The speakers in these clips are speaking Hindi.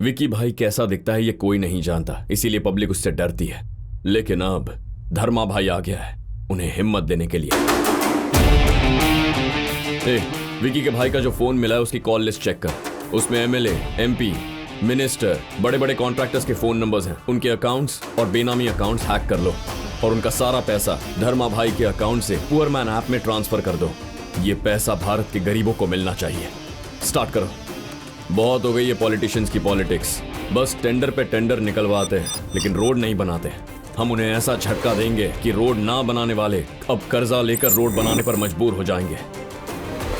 विकी भाई कैसा दिखता है ये कोई नहीं जानता, इसीलिए पब्लिक उससे डरती है। लेकिन अब धर्मा भाई आ गया है उन्हें हिम्मत देने के लिए। विकी के भाई का जो फोन मिला है उसकी कॉल लिस्ट चेक कर। उसमें एमएलए, एमपी, मिनिस्टर, बड़े बड़े कॉन्ट्रैक्टर्स के फोन नंबर्स हैं। उनके अकाउंट्स और बेनामी अकाउंट्स हैक कर लो और उनका सारा पैसा धर्मा भाई के अकाउंट से पुअर मैन ऐप में ट्रांसफर कर दो। ये पैसा भारत के गरीबों को मिलना चाहिए। स्टार्ट करो। बहुत हो गई ये पॉलिटिशियंस की पॉलिटिक्स, बस टेंडर पे टेंडर निकलवाते हैं लेकिन रोड नहीं बनाते। हम उन्हें ऐसा झटका देंगे कि रोड ना बनाने वाले अब कर्जा लेकर रोड बनाने पर मजबूर हो जाएंगे।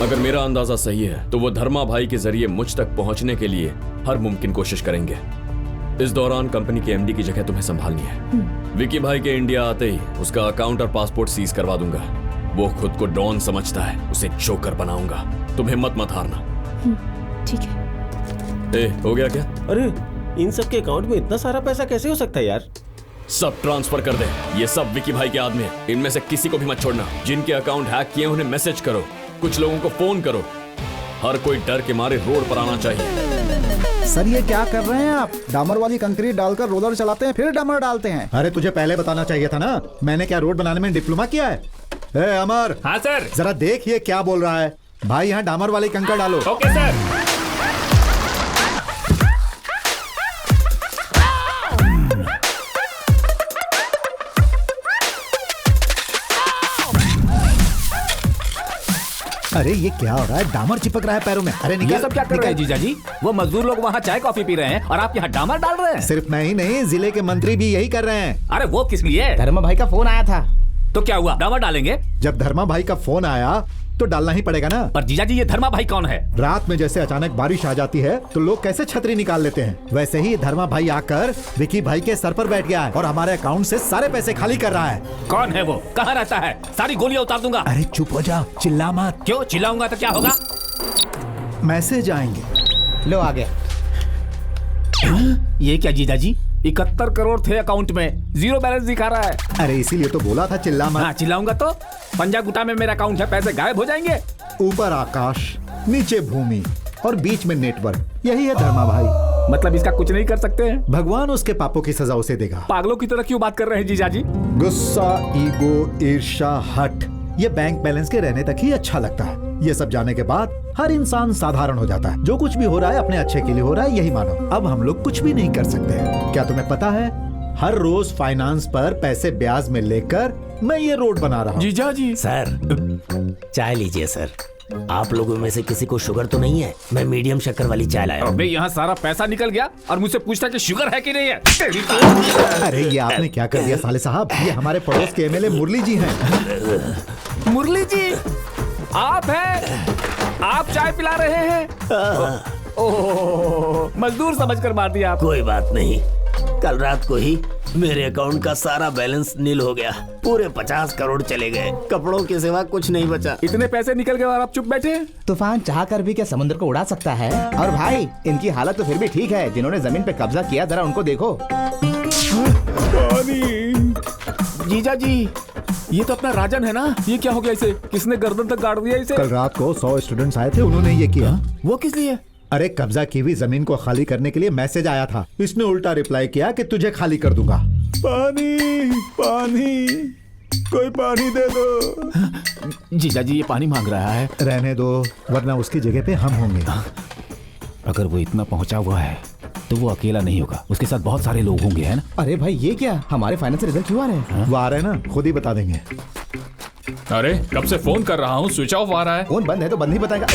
अगर मेरा अंदाजा सही है तो वो धर्मा भाई के जरिए मुझ तक पहुंचने के लिए हर मुमकिन कोशिश करेंगे। इस दौरान कंपनी के एमडी की जगह तुम्हें संभालनी है। विकी भाई के इंडिया आते ही उसका अकाउंट और पासपोर्ट सीज करवा दूंगा। वो खुद को डॉन समझता है, उसे जोकर बनाऊंगा। तुम हिम्मत मत हारना। ठीक है। हो गया क्या? अरे इन सब के अकाउंट में इतना सारा पैसा कैसे हो सकता है यार? सब ट्रांसफर कर दे। ये सब विकी भाई के आदमी हैं। इनमें से किसी को भी मत छोड़ना। जिनके अकाउंट हैक किए उन्हें मैसेज करो, कुछ लोगों को फोन करो। हर कोई डर के मारे रोड पर आना चाहिए। सर ये क्या कर रहे हैं आप? डामर वाली कंक्रीट डालकर रोलर चलाते हैं फिर डामर डालते हैं। अरे तुझे पहले बताना चाहिए था ना, मैंने क्या रोड बनाने में डिप्लोमा किया है? ए अमर। हाँ सर। जरा देख ये क्या बोल रहा है। भाई यहाँ डामर वाली कंकड़ डालो। Okay sir. अरे ये क्या हो रहा है? डामर चिपक रहा है पैरों में। अरे ये सब क्या कर रहे हैं जीजा जी? वो मजदूर लोग वहाँ चाय कॉफी पी रहे हैं और आप यहाँ डामर डाल रहे हैं। सिर्फ मैं ही नहीं, जिले के मंत्री भी यही कर रहे हैं। अरे वो किस लिए? धर्मा भाई का फोन आया था। तो क्या हुआ, डामर डालेंगे? जब धर्मा भाई का फोन आया तो डालना ही पड़ेगा ना। पर जीजा जी ये धर्मा भाई कौन है? रात में जैसे अचानक बारिश आ जाती है तो लोग कैसे छतरी निकाल लेते हैं, वैसे ही धर्मा भाई आकर विकी भाई के सर पर बैठ गया है और हमारे अकाउंट से सारे पैसे खाली कर रहा है। कौन है वो? कहाँ रहता है? सारी गोलियां उतार दूंगा। अरे चुप हो जा, चिल्ला मत। क्यों चिल्लाऊंगा तो क्या होगा? मैसेज आएंगे। लो आ गया। ये क्या जीजा जी? 71 करोड़ थे अकाउंट में, जीरो बैलेंस दिखा रहा है। अरे इसीलिए तो बोला था चिल्ला मत। हाँ चिल्लाऊंगा तो पंजा गुटा में मेरा अकाउंट है, पैसे गायब हो जाएंगे। ऊपर आकाश, नीचे भूमि और बीच में नेटवर्क, यही है धर्मा भाई। मतलब इसका कुछ नहीं कर सकते हैं? भगवान उसके पापों की सजा उसे देगा। पागलों की तरह क्यों बात कर रहे हैं जीजा जी? गुस्सा, ईगो, ईर्ष्या, हट, ये बैंक बैलेंस के रहने तक ही अच्छा लगता है। ये सब जाने के बाद हर इंसान साधारण हो जाता है। जो कुछ भी हो रहा है अपने अच्छे के लिए हो रहा है, यही मानो। अब हम लोग कुछ भी नहीं कर सकते हैं। क्या तुम्हें पता है, हर रोज फाइनेंस पर पैसे ब्याज में लेकर मैं ये रोड बना रहा हूँ। जीजा जी। सर चाय लीजिए सर। आप लोगों में से किसी को शुगर तो नहीं है? मैं मीडियम शक्कर वाली चाय लाया हूँ। अबे यहाँ सारा पैसा निकल गया और मुझसे पूछता कि शुगर है कि नहीं है। अरे ये आपने क्या कर दिया साले साहब? ये हमारे पड़ोस के एमएलए मुरली जी हैं। मुरली जी आप हैं? आप चाय पिला रहे हैं? ओह मजदूर समझकर मार दिया आप। कोई बात नहीं, कल रात को ही मेरे अकाउंट का सारा बैलेंस नील हो गया। पूरे 50 करोड़ चले गए, कपड़ों के सिवा कुछ नहीं बचा। इतने पैसे निकल गए और आप चुप बैठे? तूफान चाह कर भी क्या समुद्र को उड़ा सकता है? और भाई इनकी हालत तो फिर भी ठीक है। जिन्होंने जमीन पे कब्जा किया जरा उनको देखो। जीजा जी ये तो अपना राजन है ना? ये क्या हो गया इसे? किसने गर्दन तक गाड़ दिया इसे? कल रात को 100 स्टूडेंट्स आए थे, उन्होंने ये किया। वो किस लिए? अरे कब्जा की हुई जमीन को खाली करने के लिए मैसेज आया था। इसने उल्टा रिप्लाई किया कि तुझे खाली कर दूंगा। पानी पानी, कोई पानी दे दो। जीजा जी ये पानी मांग रहा है। रहने दो, वरना उसकी जगह पे हम होंगे। अगर वो इतना पहुंचा हुआ है तो वो अकेला नहीं होगा, उसके साथ बहुत सारे लोग होंगे, है ना? अरे भाई ये क्या, हमारे फाइनेंस रिजल्ट क्यों आ रहे हैं? वो आ रहे हैं ना, खुद ही बता देंगे। अरे कब से फोन कर रहा हूँ, स्विच ऑफ आ रहा है। फोन बंद है तो बंद ही बताएगा।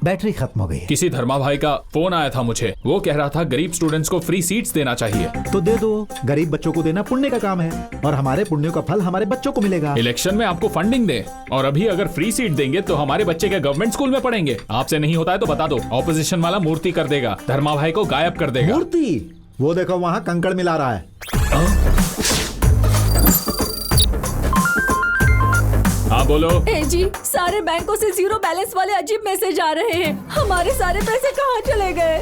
बैटरी खत्म हो गई। किसी धर्मा भाई का फोन आया था मुझे, वो कह रहा था गरीब स्टूडेंट्स को फ्री सीट्स देना चाहिए। तो दे दो, गरीब बच्चों को देना पुण्य का काम है और हमारे पुण्यों का फल हमारे बच्चों को मिलेगा। इलेक्शन में आपको फंडिंग दे और अभी अगर फ्री सीट देंगे तो हमारे बच्चे क्या गवर्नमेंट स्कूल में पढ़ेंगे? आपसे नहीं होता है तो बता दो, ऑपोजिशन वाला मूर्ति कर देगा, धर्मा भाई को गायब कर देगा। मूर्ति? वो देखो वहाँ कंकड़ मिला रहा है। हाँ बोलो। ए जी सारे बैंकों से जीरो बैलेंस वाले अजीब मैसेज आ रहे हैं। हमारे सारे पैसे कहाँ चले गए?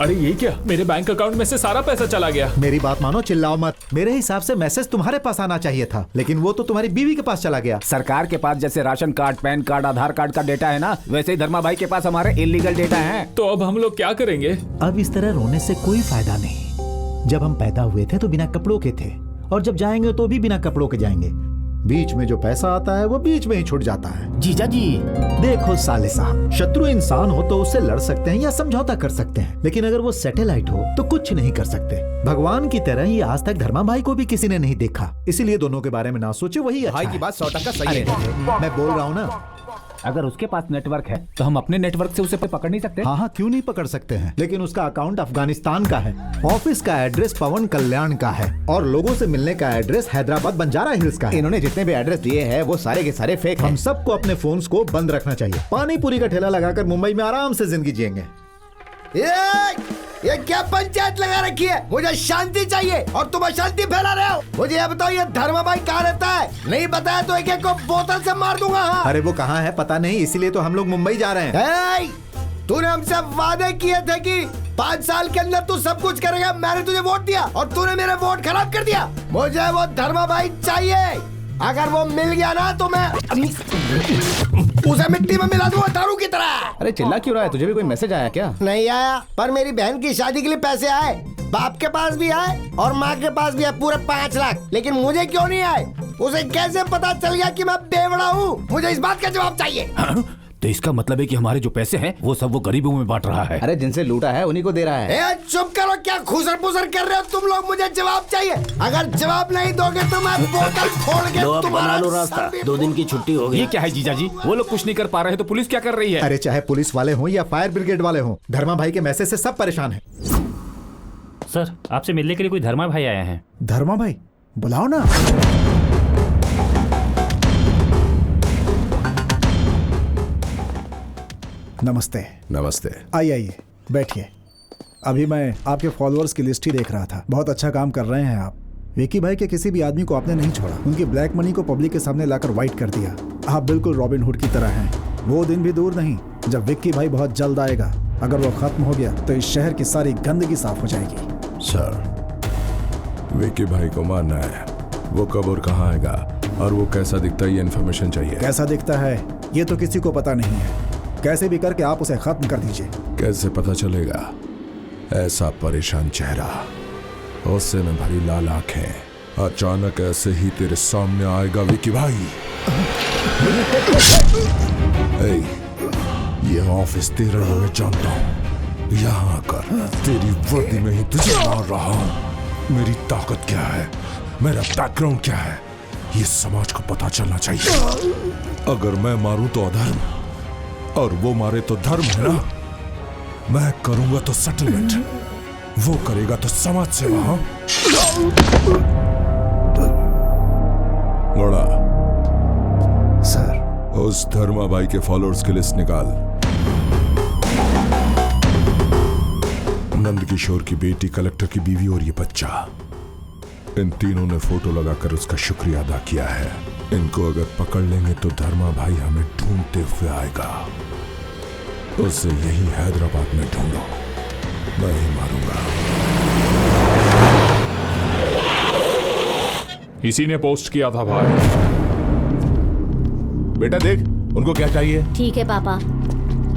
अरे ये क्या, मेरे बैंक अकाउंट में से सारा पैसा चला गया। मेरी बात मानो, चिल्लाओ मत। मेरे हिसाब से मैसेज तुम्हारे पास आना चाहिए था, लेकिन वो तो तुम्हारी बीवी के पास चला गया। सरकार के पास जैसे राशन कार्ड, पैन कार्ड, आधार कार्ड का डेटा है ना, वैसे ही धर्मा भाई के पास हमारे इलीगल डेटा है। तो अब हम लोग क्या करेंगे? अब इस तरह रोने से कोई फायदा नहीं। जब हम पैदा हुए थे तो बिना कपड़ों के थे, और जब जाएंगे तो भी बिना कपड़ों के जाएंगे। बीच में जो पैसा आता है वो बीच में ही छूट जाता है। जीजा जी, देखो साले साहब, शत्रु इंसान हो तो उससे लड़ सकते हैं या समझौता कर सकते हैं, लेकिन अगर वो सैटेलाइट हो तो कुछ नहीं कर सकते। भगवान की तरह ही आज तक धर्मा भाई को भी किसी ने नहीं देखा, इसीलिए दोनों के बारे में ना सोचे, वही अच्छा भाई है। की बात 100% सही अरे है। मैं बोल रहा हूँ ना। अगर उसके पास नेटवर्क है तो हम अपने नेटवर्क से उसे पकड़ नहीं सकते? हाँ हाँ, क्यों नहीं पकड़ सकते हैं, लेकिन उसका अकाउंट अफगानिस्तान का है, ऑफिस का एड्रेस पवन कल्याण का है, और लोगों से मिलने का एड्रेस हैदराबाद बंजारा हिल्स का है। इन्होंने जितने भी एड्रेस दिए हैं वो सारे के सारे फेक हम हैं। सबको अपने फोन्स को बंद रखना चाहिए। पानी पूरी का ठेला लगाकर मुंबई में आराम से जिंदगी जिएंगे। ये क्या पंचायत लगा रखी है? मुझे शांति चाहिए और तुम अशांति फैला रहे हो। मुझे ये बताओ, ये धर्मा भाई कहाँ रहता है? नहीं बताया तो एक एक को बोतल से मार दूंगा। हाँ। अरे वो कहाँ है पता नहीं, इसीलिए तो हम लोग मुंबई जा रहे हैं। तूने हमसे वादे किए थे कि 5 साल के अंदर तू सब कुछ करेगा। मैंने तुझे वोट दिया और तूने मेरे वोट खराब कर दिया। मुझे वो धर्मा भाई चाहिए। अगर वो मिल गया ना तो मैं उसे मिट्टी में मिला दूंगा दारू की तरह। अरे चिल्ला क्यों रहा है? तुझे भी कोई मैसेज आया क्या? नहीं आया, पर मेरी बहन की शादी के लिए पैसे आए। बाप के पास भी आए और माँ के पास भी है, पूरे 5 लाख। लेकिन मुझे क्यों नहीं आए? उसे कैसे पता चल गया कि मैं बेवड़ा हूँ? मुझे इस बात का जवाब चाहिए। तो इसका मतलब है कि हमारे जो पैसे हैं वो सब वो गरीबों में बांट रहा है। अरे जिनसे लूटा है उन्हीं को दे रहा है। चुप करो, क्या खुसर पुसर कर रहे हो तुम लोग? मुझे जवाब चाहिए। अगर जवाब नहीं दोगे तो मैं बोतल फोड़ के बना लो रास्ता। 2 दिन की छुट्टी हो गई। ये क्या है जीजा जी? वो लोग कुछ नहीं कर पा रहे हैं तो पुलिस क्या कर रही है? अरे चाहे पुलिस वाले हों या फायर ब्रिगेड वाले हों, धर्मा भाई के मैसेज से सब परेशान हैं। सर, आपसे मिलने के लिए कोई धर्मा भाई आया है। धर्मा भाई बुलाओ ना। नमस्ते। नमस्ते। आइए बैठिए। अभी मैं आपके फॉलोअर्स की लिस्ट ही देख रहा था। बहुत अच्छा काम कर रहे हैं आप। विक्की भाई के किसी भी आदमी को आपने नहीं छोड़ा। उनकी ब्लैक मनी को पब्लिक के सामने लाकर वाइट कर दिया। आप बिल्कुल रॉबिन हुड की तरह हैं। वो दिन भी दूर नहीं जब विक्की भाई बहुत जल्द आएगा। अगर वो खत्म हो गया तो इस शहर की सारी गंदगी साफ हो जाएगी। सर, विक्की भाई को मारना है। वो कब और कहाँ आएगा और वो कैसा दिखता है, ये इन्फॉर्मेशन चाहिए। कैसा दिखता है ये तो किसी को पता नहीं है। कैसे भी करके आप उसे खत्म कर दीजिए। कैसे पता चलेगा? ऐसा परेशान चेहरा, गुस्से में भरी लाल आंखें, अचानक ऐसे ही तेरे सामने आएगा विक्की भाई। ये ऑफिस तेरा ही मैं जानता हूँ। यहाँ आकर तेरी वर्दी में ही तुझे मार रहा हूँ। मेरी ताकत क्या है, मेरा बैकग्राउंड क्या है, ये समाज को पता चलना चाहिए। अगर मैं मारूं तो अधर्म और वो मारे तो धर्म है ना। मैं करूंगा तो सेटलमेंट, वो करेगा तो समाज सेवा। हाँ? घोड़ा सर, उस धर्मा भाई के फॉलोअर्स की लिस्ट निकाल। नंद किशोर की बेटी, कलेक्टर की बीवी और ये बच्चा, इन तीनों ने फोटो लगाकर उसका शुक्रिया अदा किया है। इनको अगर पकड़ लेंगे तो धर्मा भाई हमें ढूंढते हुए आएगा। उसे यही हैदराबाद में ढूंढो, मैं ही मारूंगा। इसी ने पोस्ट किया था भाई। बेटा देख, उनको क्या चाहिए? ठीक है पापा।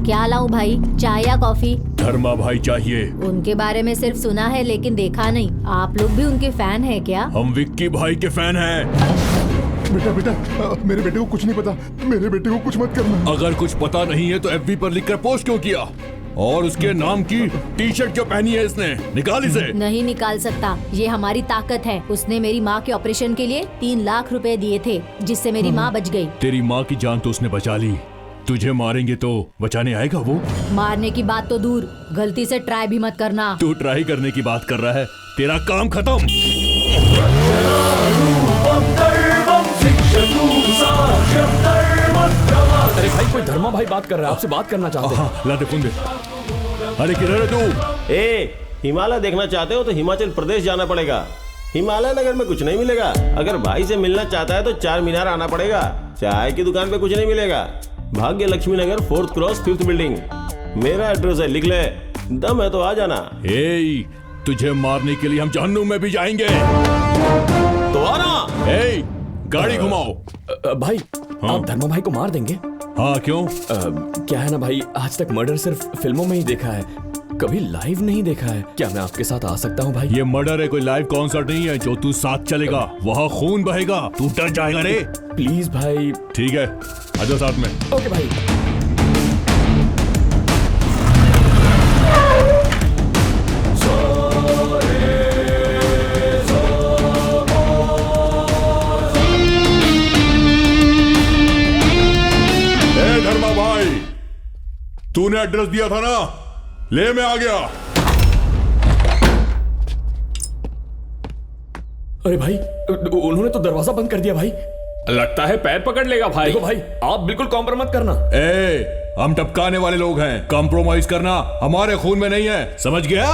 क्या लाऊं भाई, चाय या कॉफी? धर्मा भाई चाहिए। उनके बारे में सिर्फ सुना है लेकिन देखा नहीं। आप लोग भी उनके फैन हैं क्या? हम विक्की भाई के फैन हैं। बेटा मेरे बेटे को कुछ नहीं पता। मेरे बेटे को कुछ मत करना। अगर कुछ पता नहीं है तो एफबी पर लिखकर पोस्ट क्यों किया? और उसके नाम की टी-शर्ट क्यों पहनी है इसने? निकाल इसे। नहीं निकाल सकता, ये हमारी ताकत है। उसने मेरी माँ के ऑपरेशन के लिए 3 लाख रुपए दिए थे, जिससे मेरी माँ बच गई। तेरी माँ की जान तो उसने बचा ली, तुझे मारेंगे तो बचाने आएगा वो? मारने की बात तो दूर, गलती से ट्राई भी मत करना। तू ट्राई करने की बात कर रहा है, तेरा काम खत्म। अरे भाई, कोई धर्मा भाई बात कर रहा है, आपसे बात करना चाहते हैं। हाँ, ला दे फोन दे। अरे किधर है तू? हिमालय देखना चाहते हो तो हिमाचल प्रदेश जाना पड़ेगा। हिमालय नगर में कुछ नहीं मिलेगा। अगर भाई से मिलना चाहता है तो 4 मीनार आना पड़ेगा। चाय की दुकान पे कुछ नहीं मिलेगा। भाग्य लक्ष्मी नगर 4th क्रॉस 5th बिल्डिंग। मेरा एड्रेस है, लिख ले। दम है तो आ जाना। ए, तुझे मारने के लिए हम जहन्नुम में भी जाएंगे। तो आना। ए, गाड़ी घुमाओ। भाई आप धर्मा भाई को मार देंगे? हाँ, क्यों? क्या है ना भाई, आज तक मर्डर सिर्फ फिल्मों में ही देखा है, कभी लाइव नहीं देखा है। क्या मैं आपके साथ आ सकता हूँ भाई? ये मर्डर है, कोई लाइव कॉन्सर्ट नहीं है जो तू साथ चलेगा। वहाँ खून बहेगा, तू डर जाएगा रे। प्लीज भाई। ठीक है, आजा साथ में। ओके भाई। धर्मा भाई, तूने एड्रेस दिया था ना, ले मैं आ गया। अरे भाई, उन्होंने तो दरवाजा बंद कर दिया भाई। लगता है पैर पकड़ लेगा भाई। देखो भाई, आप बिल्कुल कॉम्प्रोमाइज मत करना। ए, हम टपकाने वाले लोग हैं, कॉम्प्रोमाइज करना हमारे खून में नहीं है, समझ गया?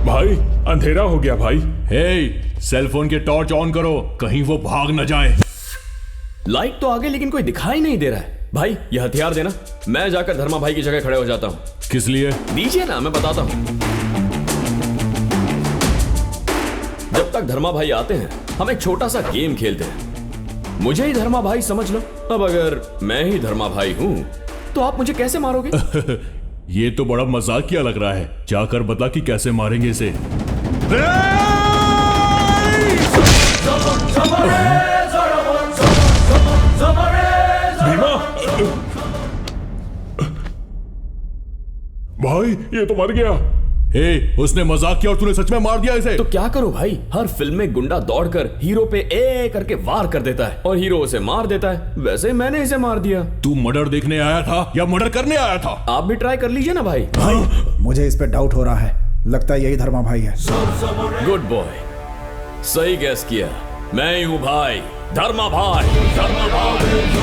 भाई अंधेरा हो गया भाई। हे, सेल फोन के टॉर्च ऑन करो, कहीं वो भाग न जाए। लाइट तो आगे लेकिन कोई दिखाई नहीं दे रहा है। भाई ये हथियार देना, मैं जाकर धर्मा भाई की जगह खड़े हो जाता हूँ। किस लिए? दीजिए ना, मैं बताता हूँ। जब तक धर्मा भाई आते हैं हम एक छोटा सा गेम खेलते हैं। मुझे ही धर्मा भाई समझ लो। अब अगर मैं ही धर्मा भाई हूँ तो आप मुझे कैसे मारोगे? ये तो बड़ा मजाकिया लग रहा है, जाकर बता कि कैसे मारेंगे इसे। भाई ये तो मर गया। हे, उसने मजाक किया और तूने सच में मार दिया इसे। तो क्या करूं भाई, हर फिल्म में गुंडा दौड़कर हीरो पे ए करके वार कर देता है और हीरो उसे मार देता है। वैसे मैंने इसे मार दिया। तू मर्डर देखने आया था या मर्डर करने आया था? आप भी ट्राई कर लीजिए ना भाई। मुझे इस पे डाउट हो रहा है, लगता है यही धर्मा भाई है। गुड बॉय, सही गैस किया, मैं ही हूँ भाई, धर्मा भाई। धर्मा भाई।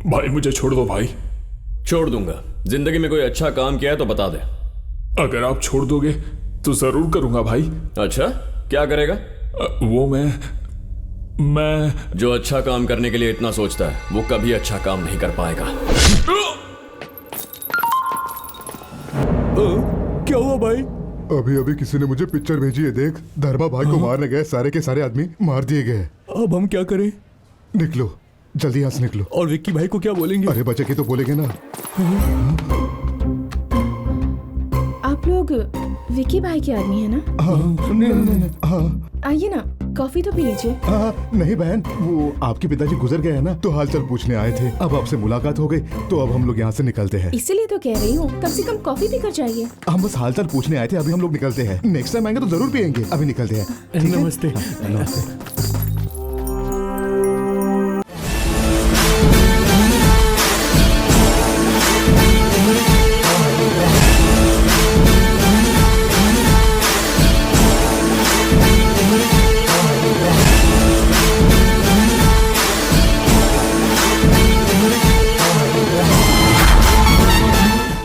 भाई मुझे छोड़ दो भाई। छोड़ दूंगा। जिंदगी में कोई अच्छा काम किया है तो बता दे। अगर आप छोड़ दोगे तो जरूर करूंगा भाई। अच्छा, क्या करेगा? वो मैं जो अच्छा काम करने के लिए इतना सोचता है वो कभी अच्छा काम नहीं कर पाएगा। क्या हुआ भाई? अभी अभी किसी ने मुझे पिक्चर भेजी है, देख। धर्मा भाई को मारने गए सारे के सारे आदमी मार दिए गए। अब हम क्या करें? निकलो, जल्दी यहाँ से निकलो। और विक्की भाई को क्या बोलेंगे? अरे बचे के तो बोलेंगे ना। आप लोग विक्की भाई के आदमी है ना? हाँ, हाँ। आइए ना। कॉफी तो पी लीजिए। नहीं बहन, वो आपके पिताजी गुजर गए हैं ना, तो हालचाल पूछने आए थे। अब आपसे मुलाकात हो गई तो अब हम लोग यहाँ से निकलते हैं। इसीलिए तो कह रही हूँ, कम से कम कॉफी पीकर जाइए। हम बस हालचाल पूछने आए थे, अभी हम लोग निकलते हैं। नेक्स्ट टाइम आएंगे तो जरूर पियेंगे। अभी निकलते हैं। नमस्ते। नमस्ते।